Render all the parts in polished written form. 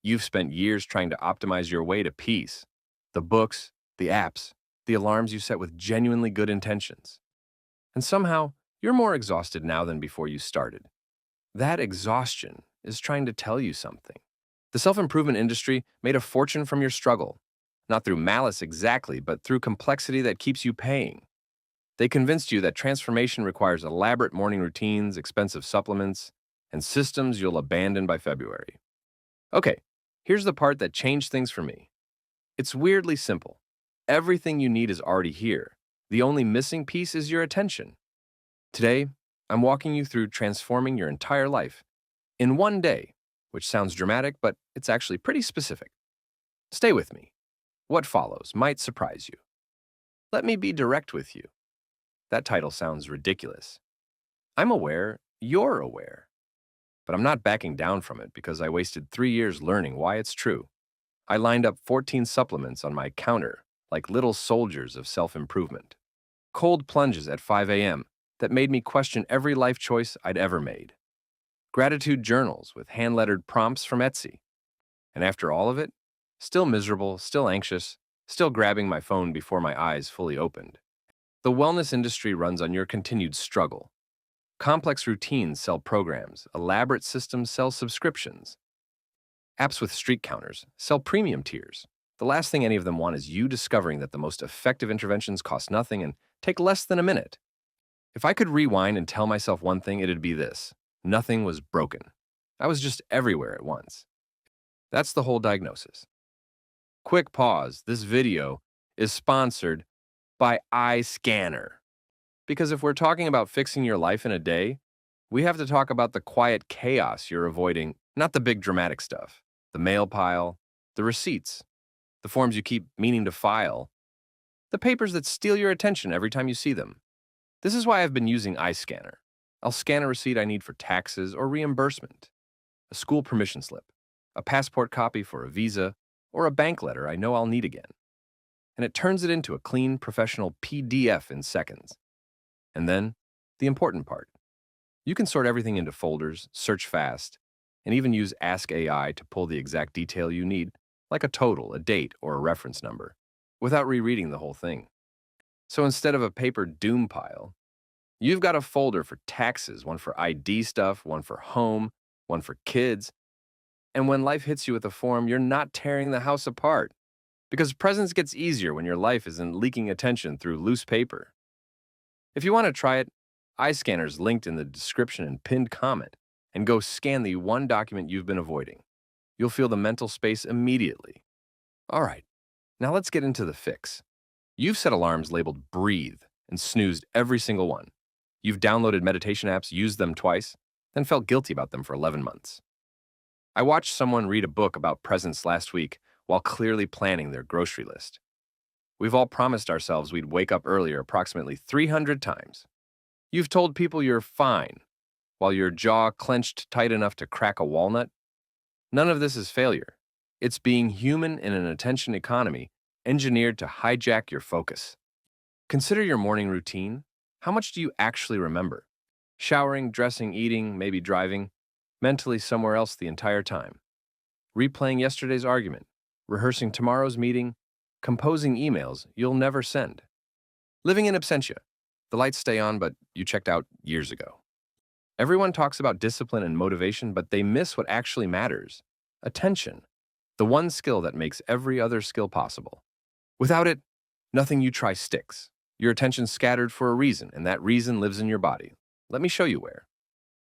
You've spent years trying to optimize your way to peace. The books, the apps, the alarms you set with genuinely good intentions. And somehow, you're more exhausted now than before you started. That exhaustion is trying to tell you something. The self-improvement industry made a fortune from your struggle, not through malice exactly, but through complexity that keeps you paying. They convinced you that transformation requires elaborate morning routines, expensive supplements, and systems you'll abandon by February. Okay, here's the part that changed things for me. It's weirdly simple. Everything you need is already here. The only missing piece is your attention. Today, I'm walking you through transforming your entire life in one day, which sounds dramatic, but it's actually pretty specific. Stay with me. What follows might surprise you. Let me be direct with you. That title sounds ridiculous. I'm aware you're aware, but I'm not backing down from it because I wasted 3 years learning why it's true. I lined up 14 supplements on my counter like little soldiers of self-improvement. Cold plunges at 5 a.m. that made me question every life choice I'd ever made. Gratitude journals with hand-lettered prompts from Etsy. And after all of it, still miserable, still anxious, still grabbing my phone before my eyes fully opened. The wellness industry runs on your continued struggle. Complex routines sell programs, elaborate systems sell subscriptions. Apps with streak counters sell premium tiers. The last thing any of them want is you discovering that the most effective interventions cost nothing and take less than a minute. If I could rewind and tell myself one thing, it'd be this: nothing was broken. I was just everywhere at once. That's the whole diagnosis. Quick pause. This video is sponsored by iScanner. Because if we're talking about fixing your life in a day, we have to talk about the quiet chaos you're avoiding, not the big dramatic stuff. The mail pile, the receipts, the forms you keep meaning to file, the papers that steal your attention every time you see them. This is why I've been using iScanner. I'll scan a receipt I need for taxes or reimbursement, a school permission slip, a passport copy for a visa, or a bank letter I know I'll need again. And it turns it into a clean, professional PDF in seconds. And then, the important part. You can sort everything into folders, search fast, and even use Ask AI to pull the exact detail you need, like a total, a date, or a reference number, without rereading the whole thing. So instead of a paper doom pile, you've got a folder for taxes, one for ID stuff, one for home, one for kids. And when life hits you with a form, you're not tearing the house apart. Because presence gets easier when your life isn't leaking attention through loose paper. If you want to try it, iScanner's linked in the description and pinned comment, and go scan the one document you've been avoiding. You'll feel the mental space immediately. All right, now let's get into the fix. You've set alarms labeled breathe and snoozed every single one. You've downloaded meditation apps, used them twice, then felt guilty about them for 11 months. I watched someone read a book about presence last week while clearly planning their grocery list. We've all promised ourselves we'd wake up earlier approximately 300 times. You've told people you're fine, while your jaw clenched tight enough to crack a walnut. None of this is failure. It's being human in an attention economy engineered to hijack your focus. Consider your morning routine. How much do you actually remember? Showering, dressing, eating, maybe driving, mentally somewhere else the entire time. Replaying yesterday's argument, rehearsing tomorrow's meeting, composing emails you'll never send. Living in absentia. The lights stay on, but you checked out years ago. Everyone talks about discipline and motivation, but they miss what actually matters. Attention. The one skill that makes every other skill possible. Without it, nothing you try sticks. Your attention's scattered for a reason, and that reason lives in your body. Let me show you where.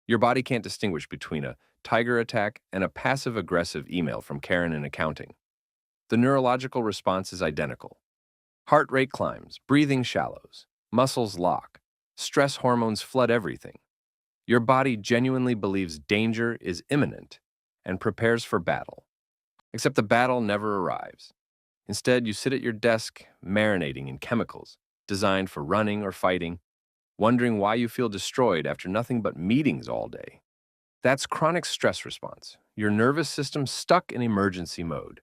Your body can't distinguish between a tiger attack and a passive-aggressive email from Karen in accounting. The neurological response is identical. Heart rate climbs, breathing shallows, muscles lock, stress hormones flood everything. Your body genuinely believes danger is imminent and prepares for battle. Except the battle never arrives. Instead, you sit at your desk, marinating in chemicals designed for running or fighting, wondering why you feel destroyed after nothing but meetings all day. That's chronic stress response, your nervous system stuck in emergency mode,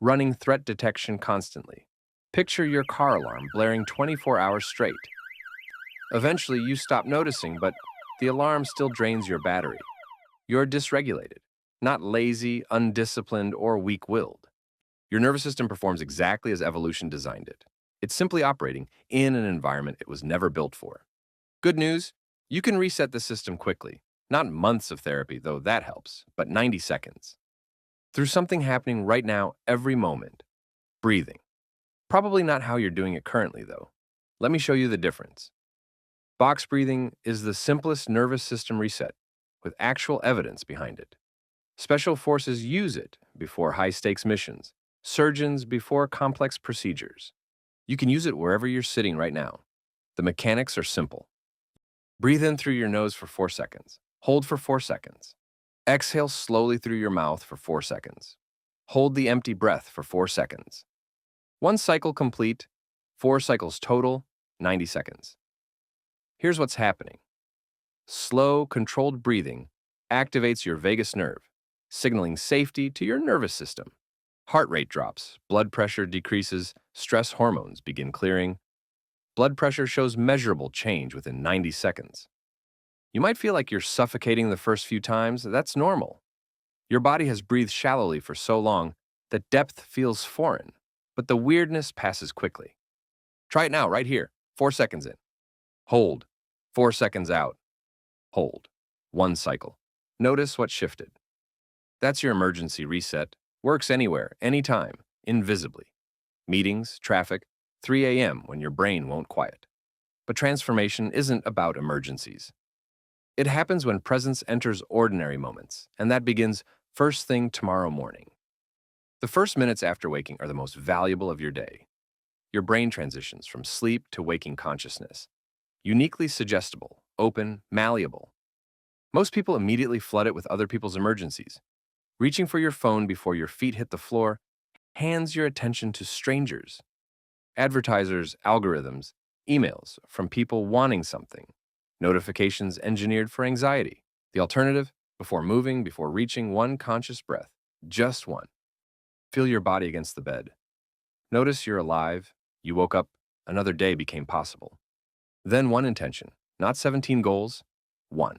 running threat detection constantly. Picture your car alarm blaring 24 hours straight. Eventually, you stop noticing, but the alarm still drains your battery. You're dysregulated, not lazy, undisciplined, or weak-willed. Your nervous system performs exactly as evolution designed it. It's simply operating in an environment it was never built for. Good news, you can reset the system quickly. Not months of therapy, though that helps, but 90 seconds. Through something happening right now, every moment. Breathing. Probably not how you're doing it currently, though. Let me show you the difference. Box breathing is the simplest nervous system reset, with actual evidence behind it. Special forces use it before high-stakes missions, surgeons before complex procedures. You can use it wherever you're sitting right now. The mechanics are simple. Breathe in through your nose for 4 seconds. Hold for 4 seconds. Exhale slowly through your mouth for 4 seconds. Hold the empty breath for 4 seconds. One cycle complete, 4 cycles total, 90 seconds. Here's what's happening. Slow, controlled breathing activates your vagus nerve, signaling safety to your nervous system. Heart rate drops, blood pressure decreases, stress hormones begin clearing. Blood pressure shows measurable change within 90 seconds. You might feel like you're suffocating the first few times. That's normal. Your body has breathed shallowly for so long that depth feels foreign, but the weirdness passes quickly. Try it now, right here. 4 seconds in. Hold. 4 seconds out. Hold. 1 cycle. Notice what shifted. That's your emergency reset. Works anywhere, anytime, invisibly. Meetings, traffic, 3 a.m. when your brain won't quiet. But transformation isn't about emergencies. It happens when presence enters ordinary moments, and that begins first thing tomorrow morning. The first minutes after waking are the most valuable of your day. Your brain transitions from sleep to waking consciousness. Uniquely suggestible, open, malleable. Most people immediately flood it with other people's emergencies. Reaching for your phone before your feet hit the floor hands your attention to strangers. Advertisers, algorithms, emails from people wanting something. Notifications engineered for anxiety. The alternative, before moving, before reaching, one conscious breath. Just one. Feel your body against the bed. Notice you're alive. You woke up. Another day became possible. Then one intention, not 17 goals, one.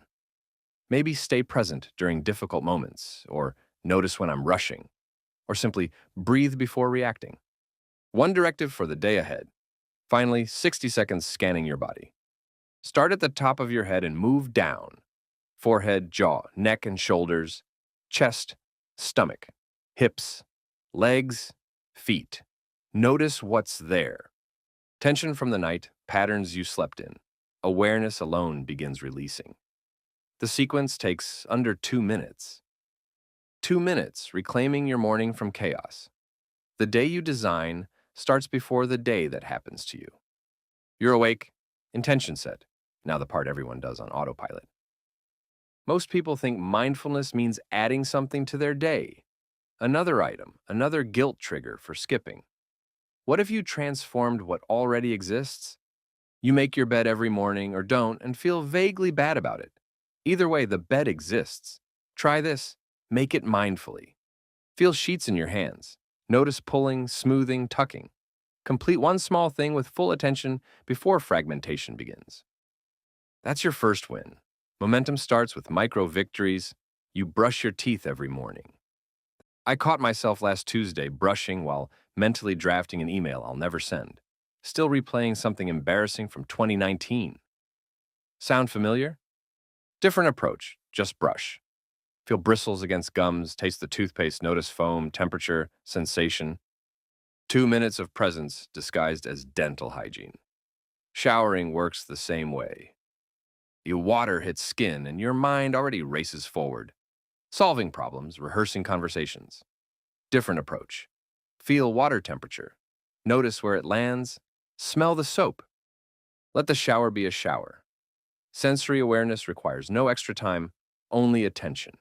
Maybe stay present during difficult moments, or notice when I'm rushing, or simply breathe before reacting. One directive for the day ahead. Finally, 60 seconds scanning your body. Start at the top of your head and move down. Forehead, jaw, neck and shoulders, chest, stomach, hips, legs, feet. Notice what's there. Tension from the night, patterns you slept in. Awareness alone begins releasing. The sequence takes under 2 minutes. 2 minutes, reclaiming your morning from chaos. The day you design starts before the day that happens to you. You're awake, intention set. Now the part everyone does on autopilot. Most people think mindfulness means adding something to their day. Another item, another guilt trigger for skipping. What if you transformed what already exists? You make your bed every morning or don't and feel vaguely bad about it. Either way, the bed exists. Try this. Make it mindfully. Feel sheets in your hands. Notice pulling, smoothing, tucking. Complete one small thing with full attention before fragmentation begins. That's your first win. Momentum starts with micro victories. You brush your teeth every morning. I caught myself last Tuesday brushing while mentally drafting an email I'll never send, still replaying something embarrassing from 2019. Sound familiar? Different approach, just brush. Feel bristles against gums, taste the toothpaste, notice foam, temperature, sensation. 2 minutes of presence disguised as dental hygiene. Showering works the same way. Your water hits skin and your mind already races forward. Solving problems, rehearsing conversations. Different approach. Feel water temperature. Notice where it lands. Smell the soap. Let the shower be a shower. Sensory awareness requires no extra time, only attention.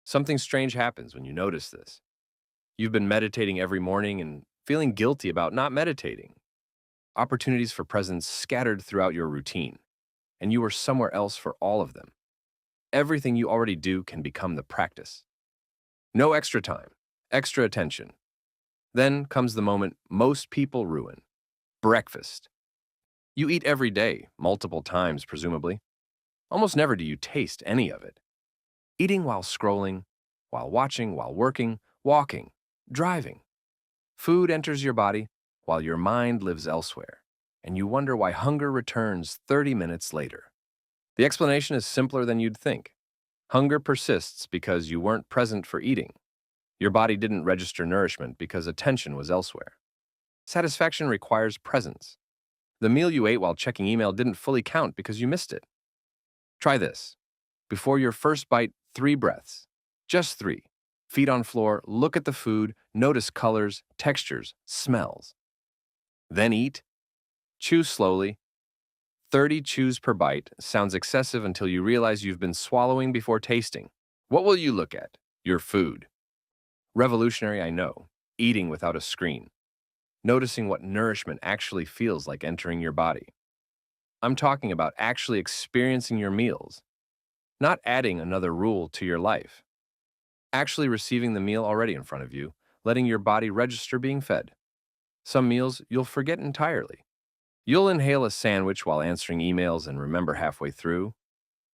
Something strange happens when you notice this. You've been meditating every morning and feeling guilty about not meditating. Opportunities for presence scattered throughout your routine, and you are somewhere else for all of them. Everything you already do can become the practice. No extra time, extra attention. Then comes the moment most people ruin. Breakfast. You eat every day, multiple times presumably. Almost never do you taste any of it. Eating while scrolling, while watching, while working, walking, driving. Food enters your body while your mind lives elsewhere, and you wonder why hunger returns 30 minutes later. The explanation is simpler than you'd think. Hunger persists because you weren't present for eating. Your body didn't register nourishment because attention was elsewhere. Satisfaction requires presence. The meal you ate while checking email didn't fully count because you missed it. Try this. Before your first bite, 3 breaths. Just 3. Feet on floor, look at the food, notice colors, textures, smells. Then eat. Chew slowly. 30 chews per bite sounds excessive until you realize you've been swallowing before tasting. What will you look at? Your food. Revolutionary, I know. Eating without a screen. Noticing what nourishment actually feels like entering your body. I'm talking about actually experiencing your meals, not adding another rule to your life. Actually receiving the meal already in front of you, letting your body register being fed. Some meals you'll forget entirely. You'll inhale a sandwich while answering emails and remember halfway through.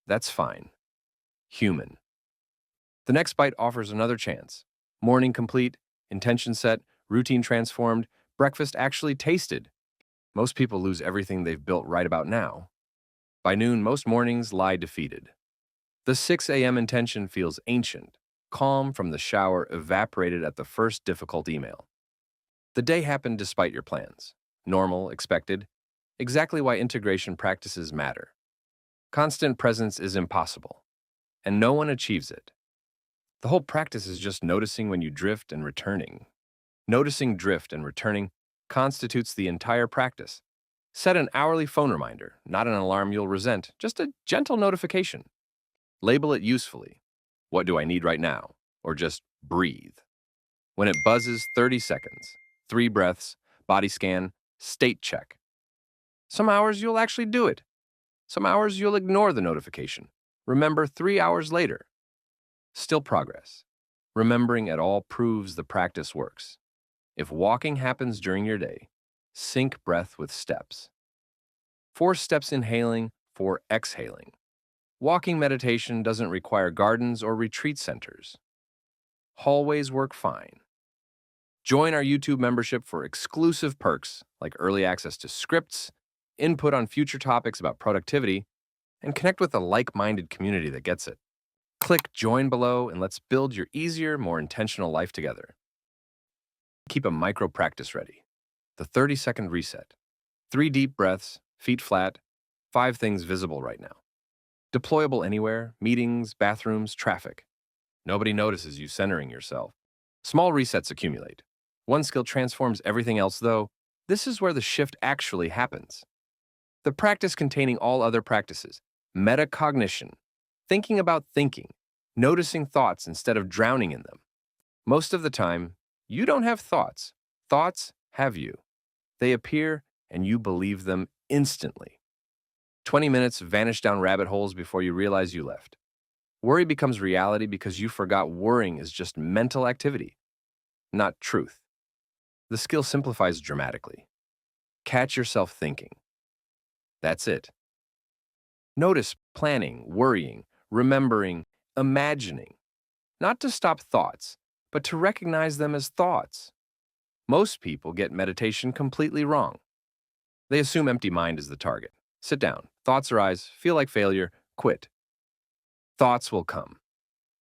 That's fine. Human. The next bite offers another chance. Morning complete, intention set, routine transformed, breakfast actually tasted. Most people lose everything they've built right about now. By noon, most mornings lie defeated. The 6 a.m. intention feels ancient, calm from the shower evaporated at the first difficult email. The day happened despite your plans. Normal, expected, exactly why integration practices matter. Constant presence is impossible, and no one achieves it. The whole practice is just noticing when you drift and returning. Noticing drift and returning constitutes the entire practice. Set an hourly phone reminder, not an alarm you'll resent, just a gentle notification. Label it usefully. What do I need right now? Or just breathe. When it buzzes, 30 seconds, 3 breaths, body scan, state check. Some hours you'll actually do it. Some hours you'll ignore the notification. Remember 3 hours later. Still progress. Remembering it all proves the practice works. If walking happens during your day, sync breath with steps. 4 steps inhaling, 4 exhaling. Walking meditation doesn't require gardens or retreat centers. Hallways work fine. Join our YouTube membership for exclusive perks like early access to scripts, input on future topics about productivity, and connect with a like-minded community that gets it. Click join below and let's build your easier, more intentional life together. Keep a micro practice ready. The 30-second reset. 3 deep breaths, feet flat, 5 things visible right now. Deployable anywhere, meetings, bathrooms, traffic. Nobody notices you centering yourself. Small resets accumulate. One skill transforms everything else, though. This is where the shift actually happens. The practice containing all other practices. Metacognition. Thinking about thinking. Noticing thoughts instead of drowning in them. Most of the time, you don't have thoughts. Thoughts have you. They appear and you believe them instantly. 20 minutes vanish down rabbit holes before you realize you left. Worry becomes reality because you forgot worrying is just mental activity, not truth. The skill simplifies dramatically. Catch yourself thinking. That's it. Notice planning, worrying, remembering, imagining. Not to stop thoughts, but to recognize them as thoughts. Most people get meditation completely wrong. They assume empty mind is the target. Sit down, thoughts arise, feel like failure, quit. Thoughts will come.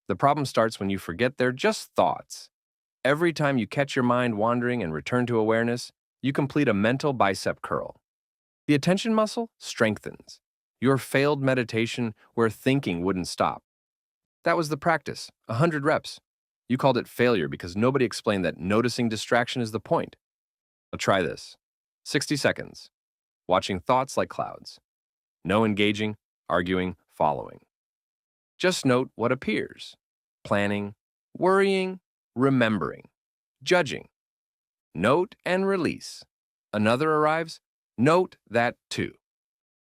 The problem starts when you forget they're just thoughts. Every time you catch your mind wandering and return to awareness, you complete a mental bicep curl. The attention muscle strengthens. Your failed meditation where thinking wouldn't stop. That was the practice, 100 reps. You called it failure because nobody explained that noticing distraction is the point. Now try this. 60 seconds. Watching thoughts like clouds. No engaging, arguing, following. Just note what appears. Planning, worrying, remembering, judging. Note and release. Another arrives, note that too.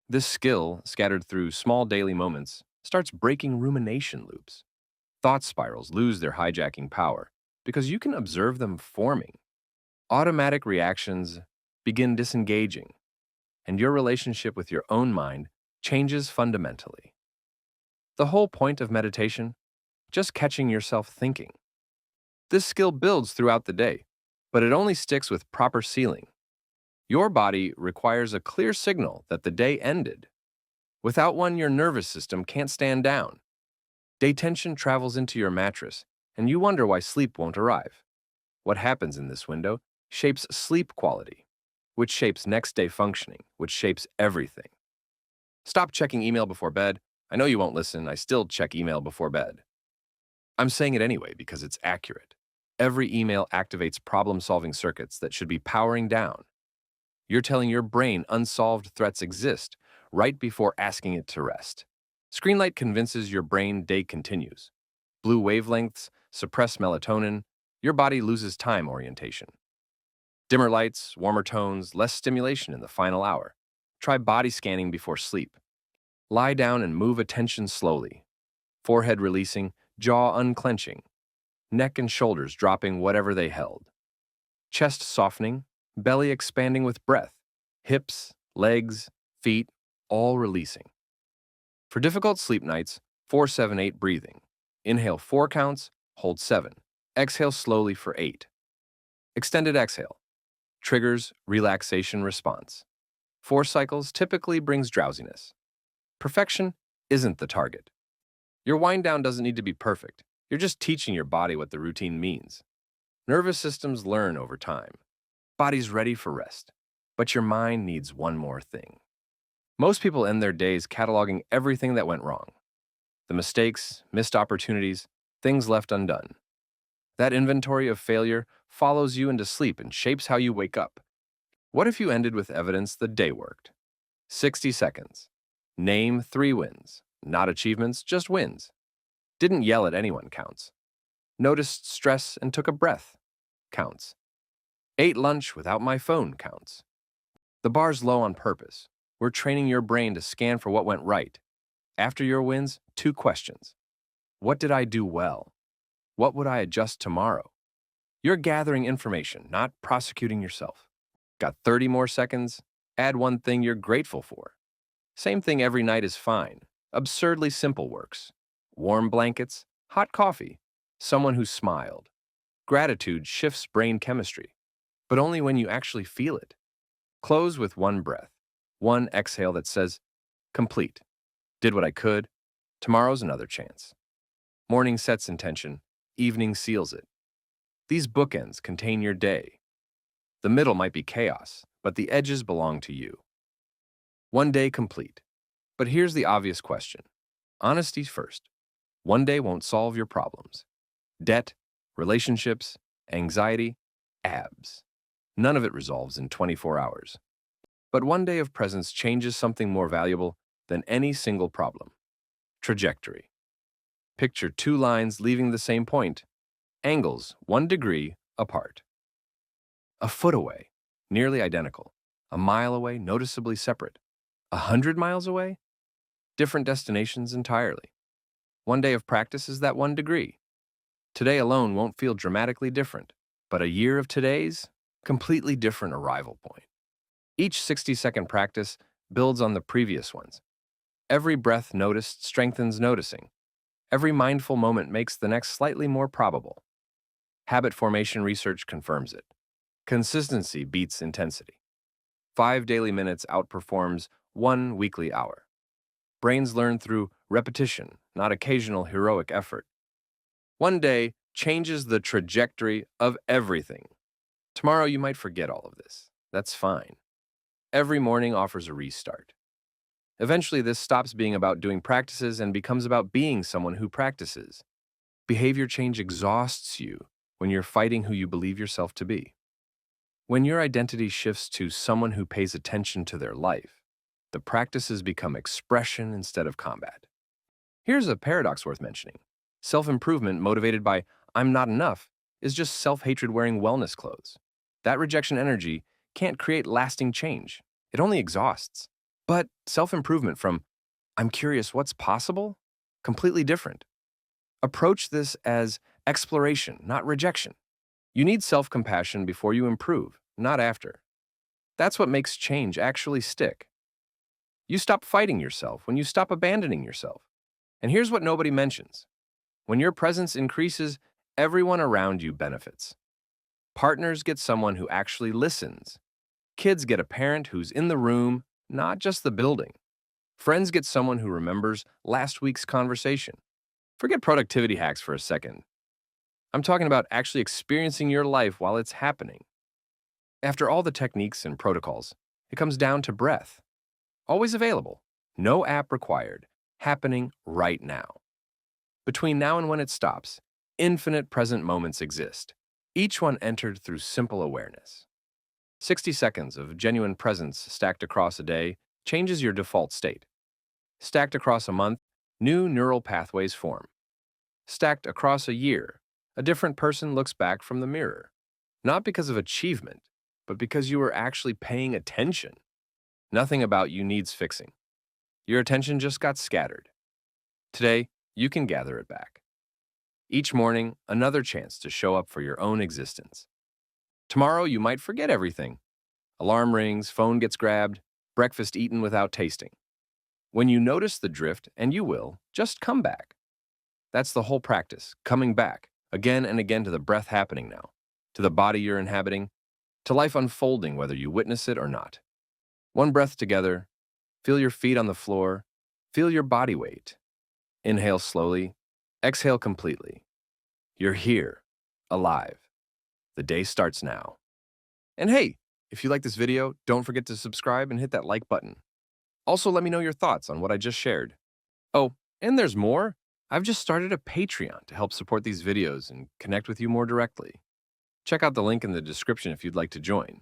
This skill, scattered through small daily moments, starts breaking rumination loops. Thought spirals lose their hijacking power because you can observe them forming. Automatic reactions begin disengaging, and your relationship with your own mind changes fundamentally. The whole point of meditation? just catching yourself thinking. This skill builds throughout the day, but it only sticks with proper sealing. Your body requires a clear signal that the day ended. Without one, your nervous system can't stand down. Day tension travels into your mattress, and you wonder why sleep won't arrive. What happens in this window shapes sleep quality, which shapes next day functioning, which shapes everything. Stop checking email before bed. I know you won't listen. I still check email before bed. I'm saying it anyway because it's accurate. Every email activates problem-solving circuits that should be powering down. You're telling your brain unsolved threats exist right before asking it to rest. Screen light convinces your brain day continues. Blue wavelengths suppress melatonin. Your body loses time orientation. Dimmer lights, warmer tones, less stimulation in the final hour. Try body scanning before sleep. Lie down and move attention slowly. Forehead releasing, jaw unclenching. Neck and shoulders dropping whatever they held. Chest softening, belly expanding with breath. Hips, legs, feet, all releasing. For difficult sleep nights, 4-7-8 breathing. Inhale 4 counts, hold 7. Exhale slowly for 8. Extended exhale. Triggers relaxation response. 4 cycles typically brings drowsiness. Perfection isn't the target. Your wind down doesn't need to be perfect. You're just teaching your body what the routine means. Nervous systems learn over time. Body's ready for rest. But your mind needs one more thing. Most people end their days cataloging everything that went wrong. The mistakes, missed opportunities, things left undone. That inventory of failure follows you into sleep and shapes how you wake up. What if you ended with evidence the day worked? 60 seconds. Name 3 wins. Not achievements, just wins. Didn't yell at anyone counts. Noticed stress and took a breath counts. Ate lunch without my phone counts. The bar's low on purpose. We're training your brain to scan for what went right. After your wins, 2 questions. What did I do well? What would I adjust tomorrow? You're gathering information, not prosecuting yourself. Got 30 more seconds? Add one thing you're grateful for. Same thing every night is fine. Absurdly simple works. Warm blankets, hot coffee, someone who smiled. Gratitude shifts brain chemistry, but only when you actually feel it. Close with one breath, one exhale that says, complete. Did what I could. Tomorrow's another chance. Morning sets intention, evening seals it. These bookends contain your day. The middle might be chaos, but the edges belong to you. One day complete. But here's the obvious question. Honesty first. One day won't solve your problems. Debt, relationships, anxiety, abs. None of it resolves in 24 hours. But one day of presence changes something more valuable than any single problem. Trajectory. Picture 2 lines leaving the same point. Angles 1 degree apart. A foot away, nearly identical. A mile away, noticeably separate. 100 miles away? Different destinations entirely. One day of practice is that 1 degree. Today alone won't feel dramatically different, but a year of today's, completely different arrival point. Each 60-second practice builds on the previous ones. Every breath noticed strengthens noticing. Every mindful moment makes the next slightly more probable. Habit formation research confirms it. Consistency beats intensity. 5 daily minutes outperforms 1 weekly hour. Brains learn through repetition, not occasional heroic effort. One day changes the trajectory of everything. Tomorrow you might forget all of this. That's fine. Every morning offers a restart. Eventually this stops being about doing practices and becomes about being someone who practices. Behavior change exhausts you when you're fighting who you believe yourself to be. When your identity shifts to someone who pays attention to their life, the practices become expression instead of combat. Here's a paradox worth mentioning. Self-improvement motivated by "I'm not enough" is just self-hatred wearing wellness clothes. That rejection energy can't create lasting change. It only exhausts. But self-improvement from "I'm curious what's possible?" completely different. Approach this as exploration, not rejection. You need self-compassion before you improve, not after. That's what makes change actually stick. You stop fighting yourself when you stop abandoning yourself. And here's what nobody mentions. When your presence increases, everyone around you benefits. Partners get someone who actually listens. Kids get a parent who's in the room, not just the building. Friends get someone who remembers last week's conversation. Forget productivity hacks for a second. I'm talking about actually experiencing your life while it's happening. After all the techniques and protocols, it comes down to breath. Always available, no app required, happening right now. Between now and when it stops, infinite present moments exist, each one entered through simple awareness. 60 seconds of genuine presence stacked across a day changes your default state. Stacked across a month, new neural pathways form. Stacked across a year, a different person looks back from the mirror. Not because of achievement, but because you were actually paying attention. Nothing about you needs fixing. Your attention just got scattered. Today, you can gather it back. Each morning, another chance to show up for your own existence. Tomorrow, you might forget everything. Alarm rings, phone gets grabbed, breakfast eaten without tasting. When you notice the drift, and you will, just come back. That's the whole practice, coming back, again and again to the breath happening now, to the body you're inhabiting, to life unfolding whether you witness it or not. One breath together, feel your feet on the floor, feel your body weight. Inhale slowly, exhale completely. You're here, alive. The day starts now. And hey, if you like this video, don't forget to subscribe and hit that like button. Also, let me know your thoughts on what I just shared. Oh, and there's more. I've just started a Patreon to help support these videos and connect with you more directly. Check out the link in the description if you'd like to join.